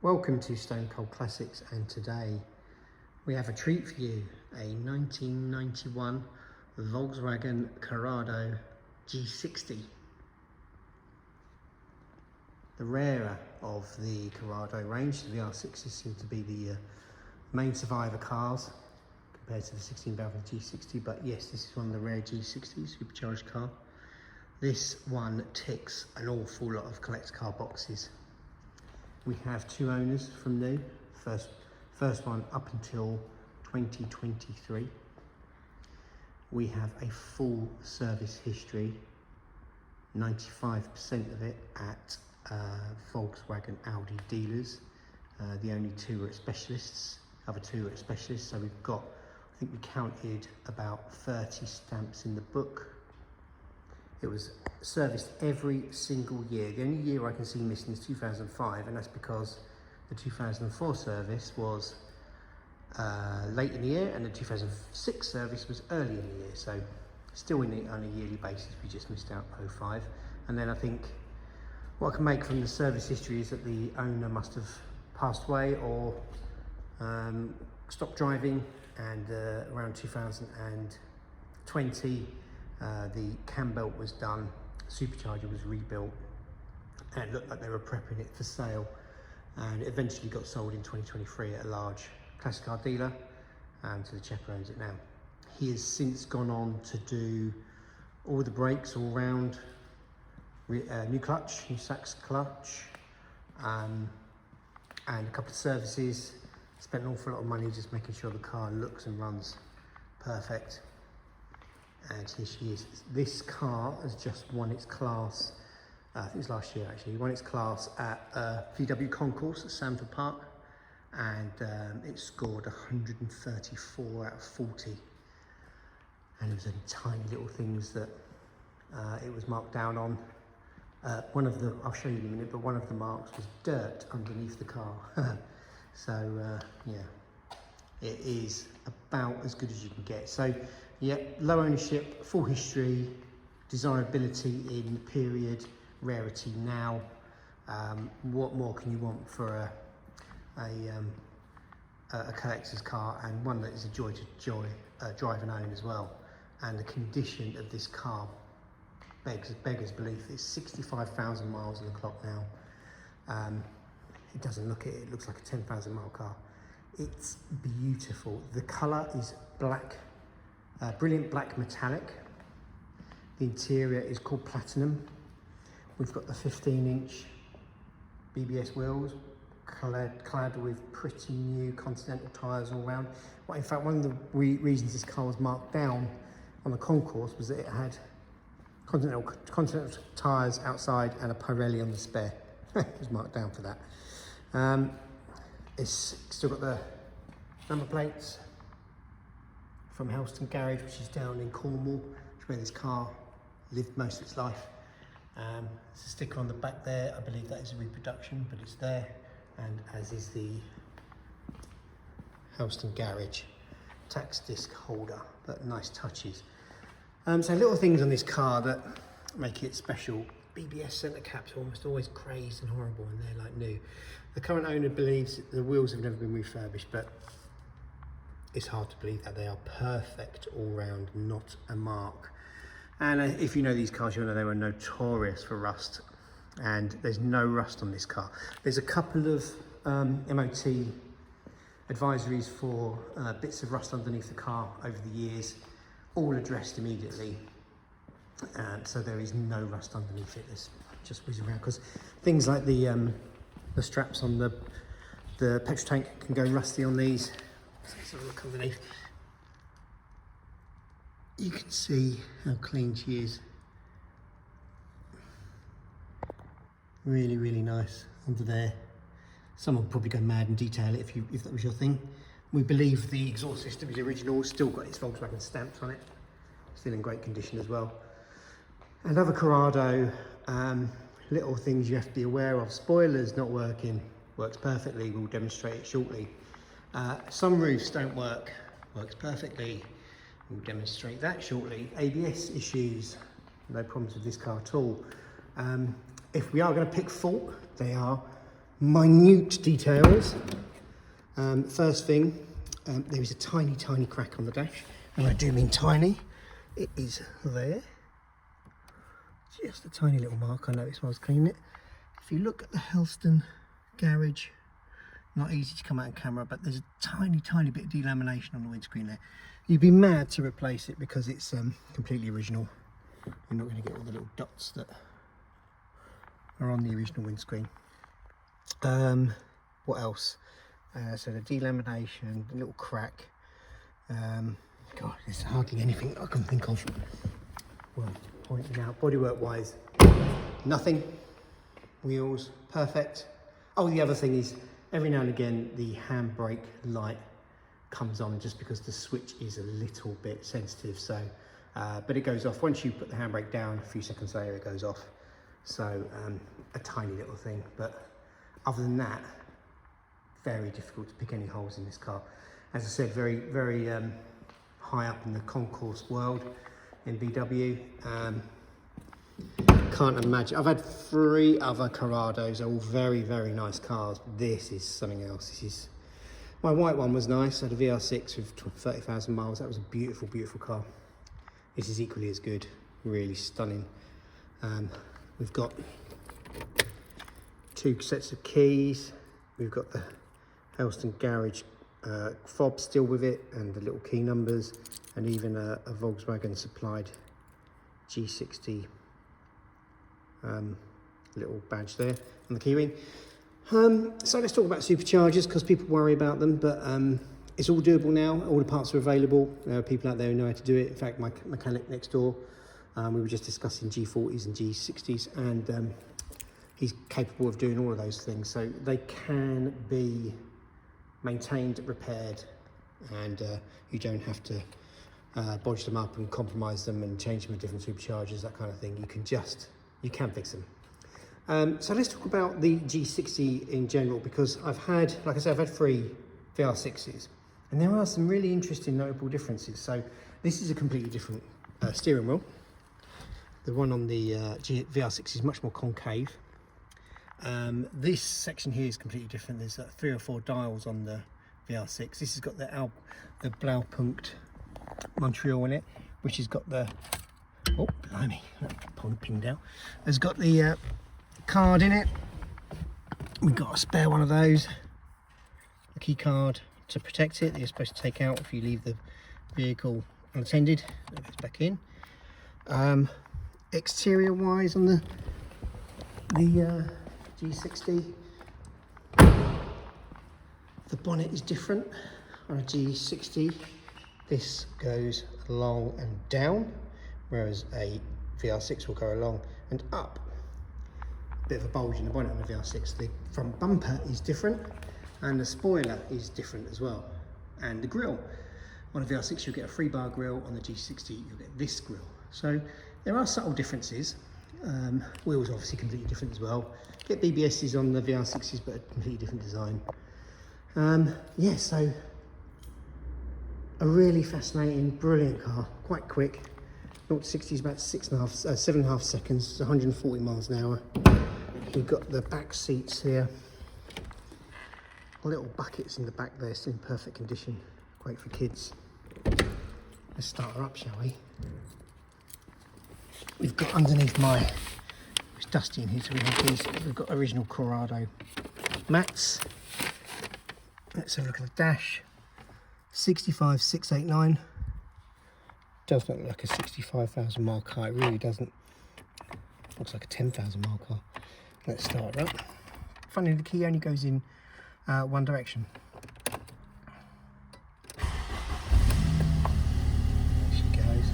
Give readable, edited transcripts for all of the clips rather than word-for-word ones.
Welcome to Stone Cold Classics, and today we have a treat for you, a 1991 Volkswagen Corrado G60. The rarer of the Corrado range. The R6s seem to be the main survivor cars compared to the 16-valve G60, but yes, this is one of the rare G60s, supercharged car. This one ticks an awful lot of collect car boxes. We have two owners from new, first one up until 2023. We have a full service history, 95% of it at Volkswagen Audi dealers. The only two are specialists, the other two are specialists, so we've got, I think we counted about 30 stamps in the book. It was serviced every single year. The only year I can see missing is 2005, and that's because the 2004 service was late in the year and the 2006 service was early in the year. So still in it on a yearly basis, we just missed out 05. And then I think what I can make from the service history is that the owner must have passed away or stopped driving, and around 2020, the cambelt was done, supercharger was rebuilt, and it looked like they were prepping it for sale, and it eventually got sold in 2023 at a large classic car dealer, and so the chap who owns it now. He has since gone on to do all the brakes all round, new clutch, new Sachs clutch, and a couple of services. Spent an awful lot of money just making sure the car looks and runs perfect. And here she is. This car has just won its class, I think it was last year actually, won its class at VW Concours at Stanford Park, and it scored 134 out of 40. And it was only tiny little things that it was marked down on. One of the, I'll show you in a minute, but one of the marks was dirt underneath the car. So yeah, it is about as good as you can get. So yeah, low ownership, full history, desirability in the period, rarity now. What more can you want for a collector's car, and one that is a joy to drive and own as well. And the condition of this car beggars belief. It's 65,000 miles on the clock now. It doesn't look it, it looks like a 10,000 mile car. It's beautiful. The colour is black. Brilliant black metallic. The interior is called platinum. We've got the 15-inch BBS wheels, clad with pretty new Continental tyres all round. Well, in fact, one of the reasons this car was marked down on the Concours was that it had Continental tyres outside and a Pirelli on the spare. It was marked down for that. It's still got the number plates from Helston Garage, which is down in Cornwall, which is where this car lived most of its life. There's a sticker on the back there. I believe that is a reproduction, but it's there, and as is the Helston Garage tax disc holder, but nice touches. So little things on this car that make it special. BBS centre caps are almost always crazed and horrible, and they're like new. The current owner believes that the wheels have never been refurbished, but it's hard to believe that. They are perfect all round, not a mark. And if you know these cars, you'll know they were notorious for rust, and there's no rust on this car. There's a couple of MOT advisories for bits of rust underneath the car over the years, all addressed immediately. So there is no rust underneath it. It's just whizzing around, because things like the straps on the petrol tank can go rusty on these. Let's have a look underneath. You can see how clean she is. Really, really nice under there. Someone would probably go mad and detail it if that was your thing. We believe the exhaust system is original, still got its Volkswagen stamps on it. Still in great condition as well. Another Corrado, little things you have to be aware of. Spoilers not working, works perfectly, we'll demonstrate it shortly. Some roofs don't work, works perfectly, we'll demonstrate that shortly. ABS issues, no problems with this car at all. If we are going to pick fault, they are minute details. First thing, there is a tiny crack on the dash, and I do mean tiny. It is there, just a tiny little mark I noticed while I was cleaning it. If you look at the Helston Garage, not easy to come out on camera, but there's a tiny bit of delamination on the windscreen there. You'd be mad to replace it because it's completely original. You're not going to get all the little dots that are on the original windscreen. What else? So the delamination, the little crack. God, there's hardly anything I can think of. Well, pointing out, bodywork wise, nothing. Wheels, perfect. Oh, the other thing is, every now and again, the handbrake light comes on just because the switch is a little bit sensitive. So, but it goes off. Once you put the handbrake down, a few seconds later, it goes off. So, a tiny little thing. But other than that, very difficult to pick any holes in this car. As I said, very high up in the concours world in VW. Can't imagine. I've had 3 other Corrados, they're all very nice cars. But this is something else. This is, my white one was nice. I had a VR6 with 30,000 miles. That was a beautiful car. This is equally as good. Really stunning. We've got 2 sets of keys. We've got the Helston Garage fob still with it, and the little key numbers, and even a Volkswagen supplied G60 little badge there on the keyring. So let's talk about superchargers, because people worry about them, but it's all doable now. All the parts are available. There are people out there who know how to do it. In fact, my mechanic next door, we were just discussing G40s and G60s, and he's capable of doing all of those things. So they can be maintained, repaired, and you don't have to bodge them up and compromise them and change them with different superchargers, that kind of thing. You can fix them. So let's talk about the G60 in general, because I've had, like I said, I've had 3 VR6s, and there are some really interesting notable differences. So this is a completely different steering wheel. The one on the VR6 is much more concave. This section here is completely different. There's 3 or 4 dials on the VR6. This has got the Blaupunkt Montreal in it, which has got the, oh blimey, pinned out. Has got the card in it. We've got a spare one of those, a key card to protect it that you're supposed to take out if you leave the vehicle unattended. It goes back in. Exterior wise on the G60, the bonnet is different. On a G60, this goes along and down, whereas a VR6 will go along and up. A bit of a bulge in the bonnet on the VR6. The front bumper is different, and the spoiler is different as well. And the grille, on a VR6 you'll get a 3-bar grille, on the G60 you'll get this grille. So there are subtle differences. Wheels obviously completely different as well. Get BBSs on the VR6s, but a completely different design. Yeah, so a really fascinating, brilliant car. Quite quick. 0 to 60 is about 7.5 seconds. It's 140 miles an hour. You've got the back seats here. Little buckets in the back there, still in perfect condition. Great for kids. Let's start her up, shall we? We've got underneath it's dusty in here, so we have these. We've got original Corrado mats. Let's have a look at the dash. 65,689. Does look like a 65,000 mile car. It really doesn't. Looks like a 10,000 mile car. Let's start her up. Funny, the key only goes in one direction. There she goes.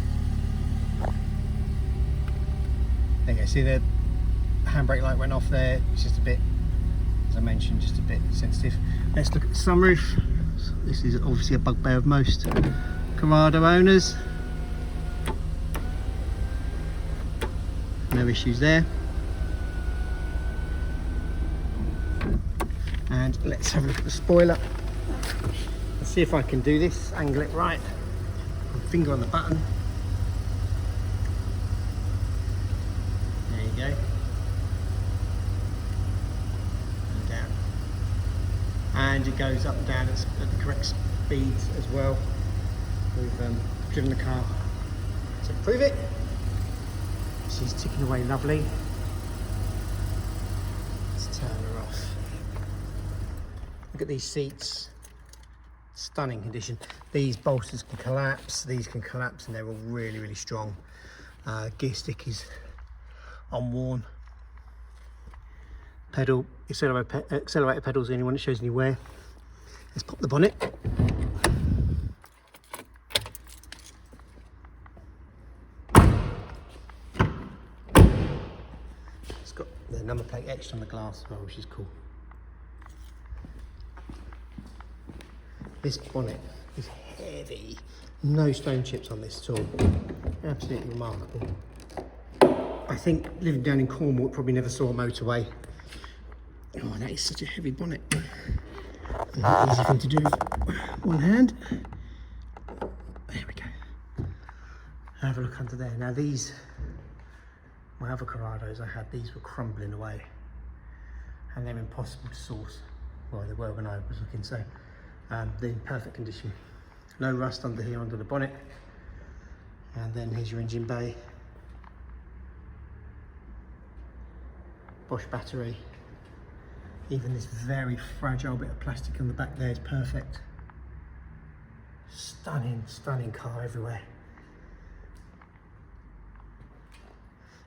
There you go. See, the handbrake light went off there. It's just a bit, as I mentioned, just a bit sensitive. Let's look at the sunroof. So this is obviously a bugbear of most Corrado owners. No issues there. And let's have a look at the spoiler. Let's see if I can do this, angle it right. Finger on the button. There you go. And down. and it goes up and down at the correct speeds as well. We've driven the car to prove it. She's ticking away lovely. Let's turn her off. Look at these seats. Stunning condition. These bolsters can collapse, these can collapse, and they're all really, really strong. Gear stick is unworn. Pedal, accelerator pedals, the only one that shows any wear. Let's pop the bonnet. It's got the number plate etched on the glass as well, which is cool. This bonnet is heavy. No stone chips on this at all. Absolutely remarkable. I think living down in Cornwall, probably never saw a motorway. Oh, that is such a heavy bonnet. An easy thing to do with one hand. There we go. Have a look under there. Now these, my other Corrados I had, these were crumbling away. And they're impossible to source. Well, they were when I was looking, so they're in perfect condition. No rust under here, under the bonnet. And then here's your engine bay. Bosch battery. Even this very fragile bit of plastic on the back there is perfect. Stunning, stunning car everywhere.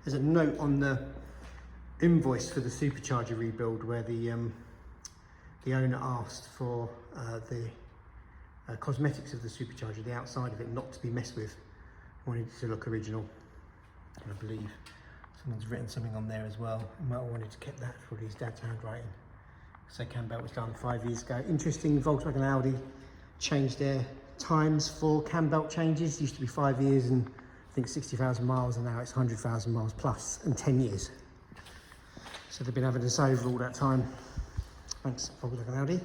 There's a note on the invoice for the supercharger rebuild where the owner asked for the cosmetics of the supercharger, the outside of it, not to be messed with. Wanted it to look original. And I believe someone's written something on there as well. He might have wanted to keep that for his dad's handwriting. So cambelt was done 5 years ago. Interesting, Volkswagen and Audi changed their times for cambelt changes. It used to be 5 years and I think 60,000 miles, and now it's 100,000 miles plus and 10 years. So they've been having this over all that time. Thanks, Volkswagen and Audi.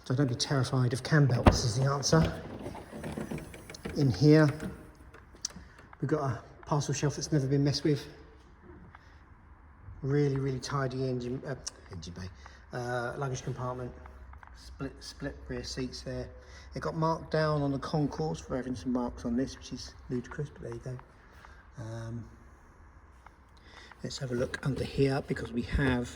So don't be terrified of cambelts is the answer. In here, we've got a parcel shelf that's never been messed with. Really, really tidy engine bay. Luggage compartment, split rear seats there. It got marked down on the Concours for having some marks on this, which is ludicrous, but there you go. Let's have a look under here, because we have,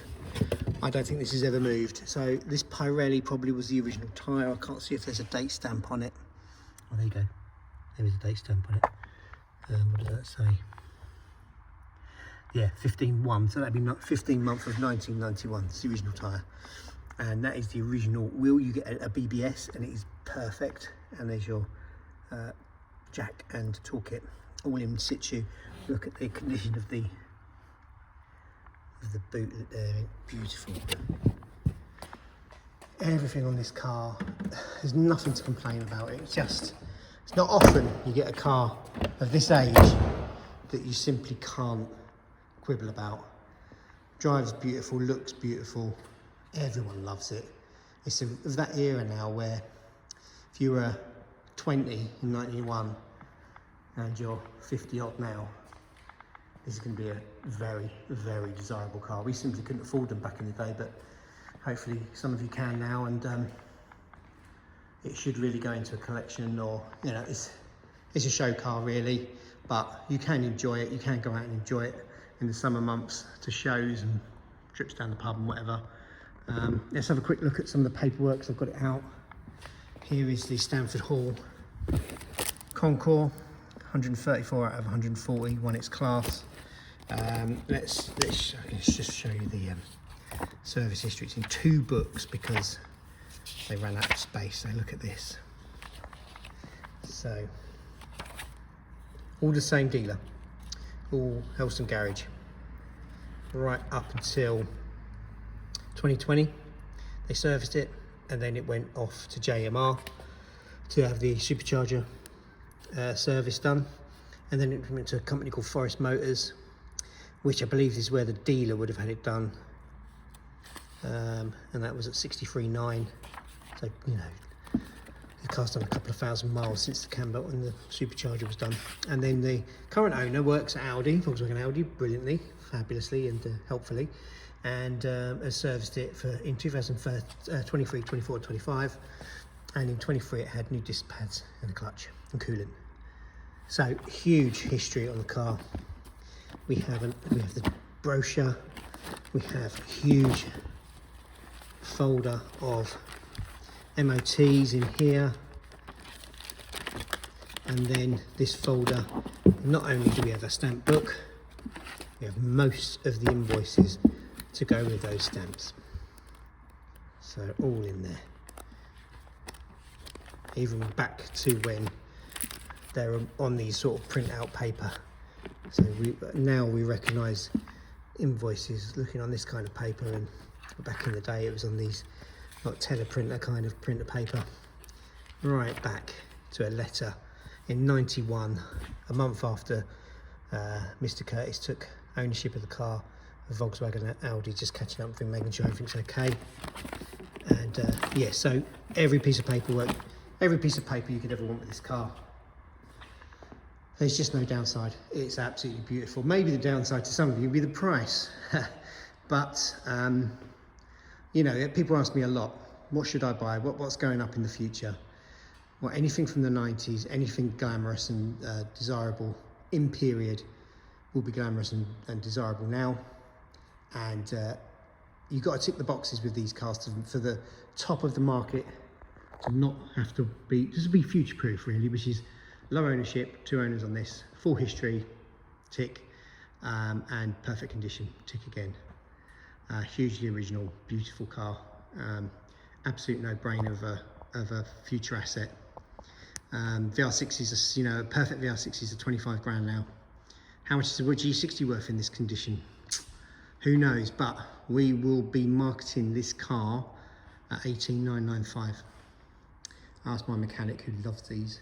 I don't think this has ever moved. So this Pirelli probably was the original tyre. I can't see if there's a date stamp on it. Oh, there you go. There is a date stamp on it. What does that say? Yeah, 15/1, so that'd be 15th month of 1991. It's the original tyre, and that is the original wheel. You get a BBS, and it is perfect. And there's your jack and toolkit, all in situ. Look at the condition of the boot there, beautiful. Everything on this car, there's nothing to complain about. It's not often you get a car of this age that you simply can't quibble about. Drives beautiful, looks beautiful, everyone loves it. It's of that era now where if you were 20 in 91 and you're 50 odd now, this is going to be a very, very desirable car. We simply couldn't afford them back in the day, but hopefully some of you can now, and it should really go into a collection, or, you know, it's a show car really, but you can enjoy it. You can go out and enjoy it in the summer months to shows and trips down the pub and whatever. Let's have a quick look at some of the paperwork. So I've got it out. Here is the Stanford Hall Concours, 134 out of 140, won its class. Let's just show you the service history. It's in 2 books because they ran out of space. So look at this. So all the same dealer, all Helston Garage, right up until 2020. They serviced it, and then it went off to JMR to have the supercharger service done, and then it went to a company called Forest Motors, which I believe is where the dealer would have had it done, and that was at 63.9. So, you know, the car's done a couple of thousand miles since the cambelt and the supercharger was done. And then the current owner works at Audi, Volkswagen Audi, brilliantly, fabulously and helpfully. and has serviced it in 2023, 24, 25, and in 23 it had new disc pads and a clutch and coolant. So huge history on the car. We have the brochure. We have a huge folder of MOTs in here, and then this folder, not only do we have a stamp book, we have most of the invoices to go with those stamps. So all in there, even back to when they're on these sort of print out paper. So now we recognise invoices looking on this kind of paper, and back in the day it was on these like teleprinter kind of printer paper. Right back to a letter in 91, a month after Mr. Curtis took ownership of the car, a Volkswagen and Audi, just catching up with him, making sure everything's okay. And yeah, so every piece of paperwork, every piece of paper you could ever want with this car. There's just no downside. It's absolutely beautiful. Maybe the downside to some of you would be the price. But, you know, people ask me a lot, what should I buy? What's going up in the future? Well, anything from the 90s, anything glamorous and desirable in period will be glamorous and desirable now. And you've got to tick the boxes with these cars for the top of the market to not have to be, just to be future-proof really, which is low ownership, 2 owners on this, full history, tick, and perfect condition, tick again. Hugely original, beautiful car, absolute no-brainer of a future asset. VR6s, you know, a perfect VR6 is 25 grand now. How much is a G60 worth in this condition? Who knows, but we will be marketing this car at 18,995. I asked my mechanic who loves these.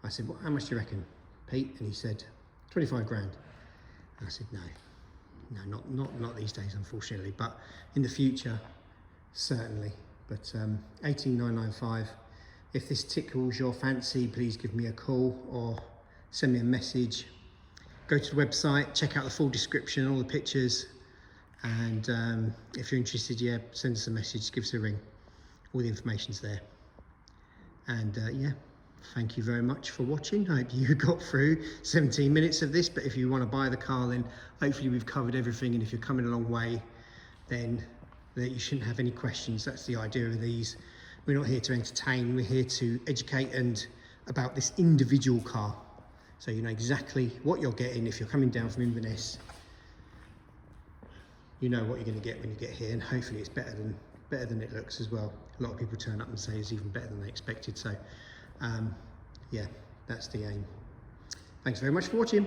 I said, well, how much do you reckon, Pete? And he said, 25 grand. And I said, no, not these days, unfortunately, but in the future, certainly. But 18,995. If this tickles your fancy, please give me a call or send me a message. Go to the website, check out the full description, all the pictures. And if you're interested, yeah, send us a message, give us a ring. All the information's there. And yeah, thank you very much for watching. I hope you got through 17 minutes of this, but if you want to buy the car, then hopefully we've covered everything. And if you're coming a long way, then you shouldn't have any questions. That's the idea of these. We're not here to entertain, we're here to educate and about this individual car. So you know exactly what you're getting. If you're coming down from Inverness, you know what you're going to get when you get here, and hopefully it's better than it looks as well. A lot of people turn up and say it's even better than they expected. So yeah, that's the aim. Thanks very much for watching.